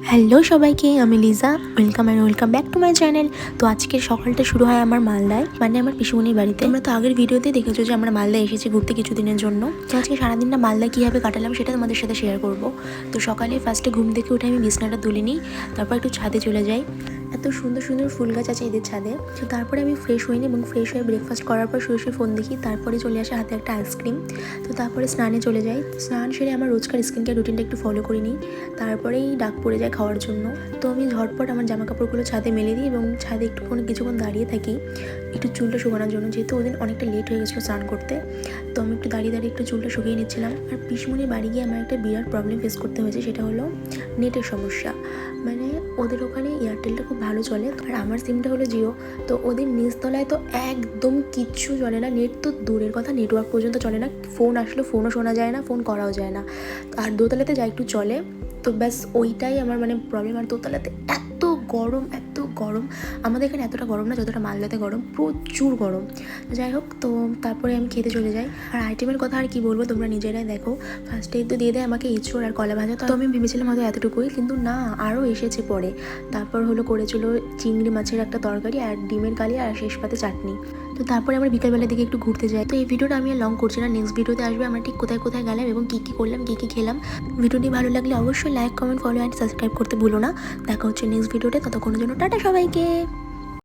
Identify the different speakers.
Speaker 1: Hello সবাইকে, আমি Liza. Welcome back to my channel. তো আজকের সকালটা শুরু হয় আমার মালদায়, মানে আমার পিসুমনির বাড়িতে। আমরা তো আগের ভিডিওতে দেখেছো যে আমরা মালদায় এসেছি ঘুরতে কিছুদিনের জন্য। তো আজকে সারাদিনটা মালদায় কীভাবে কাটালাম সেটা তোমাদের সাথে শেয়ার করব। তো সকালে ফার্স্টে ঘুম থেকে উঠে আমি বিছনাটা তুলে নিই, তারপর একটু ছাদে চলে যাই। এত সুন্দর সুন্দর ফুল গাছ আছে এদের ছাদে। তো তারপরে আমি ফ্রেশ হইনি এবং ফ্রেশ হয়ে ব্রেকফাস্ট করার পর শুয়ে শুয়ে ফোন দেখি। তারপরে চলে আসে হাতে একটা আইসক্রিম। তো তারপরে স্নানে চলে যাই। স্নান সেরে আমার রোজকার স্কিন কেয়ার রুটিনটা একটু ফলো করে নিই। তারপরেই ডাক পড়ে যায় খাওয়ার জন্য। তো আমি ঝটপট আমার জামা কাপড়গুলো ছাদে মেলে দিই এবং ছাদে কিছুক্ষণ দাঁড়িয়ে থাকি একটু চুলটা শুকানোর জন্য, যেহেতু ওদিন অনেকটা লেট হয়ে গেছিলো স্নান করতে। তো আমি একটু দাঁড়িয়ে একটু চুলটা শুকিয়ে নিচ্ছিলাম। আর পিসমনির বাড়ি গিয়ে আমার একটা বিরাট প্রবলেম ফেস করতে হয়েছে, সেটা হলো নেটের সমস্যা। মানে ওদের ওখানে এয়ারটেলটা খুব ভালো চলে, আর আমার সিমটা হলো জিও। তো ওদের নিচতলায় তো একদম কিচ্ছু চলে না, নেট তো দূরের কথা, নেটওয়ার্ক পর্যন্ত চলে না। ফোন আসলে ফোনও শোনা যায় না, ফোন করাও যায় না। আর দোতলাতে যা একটু চলে, তো ব্যাস ওইটাই আমার প্রবলেম। আর দোতলাতে এত গরম, আমাদের এখানে এতটা গরম না যতটা মালদাতে গরম, প্রচুর গরম। যাই হোক, তো তারপরে আমি খেতে চলে যাই। আর আইটেমের কথা আর কি বলবো, তোমরা নিজেরাই দেখো। ফার্স্টেই তো দিয়ে দেয় আমাকে এঁচোড় আর কলা ভাজা। তো আমি ভেবেছিলাম হয়তো এতটুকুই, কিন্তু না, আরও এসেছে পরে। তারপর করেছিল চিংড়ি মাছের একটা তরকারি আর ডিমের কালি আর শেষ পাতে চাটনি। তো তারপরে আমরা বিকালবেলার দিকে একটু ঘুরতে যাই। তো এই ভিডিওটা আমি আর লং করছি না, নেক্সট ভিডিওতে আসবে আমরা ঠিক কোথায় কোথায় গেলাম এবং কী করলাম, কী খেলাম। ভিডিওটি ভালো লাগলে অবশ্যই like, comment, follow and subscribe করতে ভুলো না। দেখা হচ্ছে নেক্সট ভিডিওতে, ততক্ষণের জন্য টাটা সবাইকে।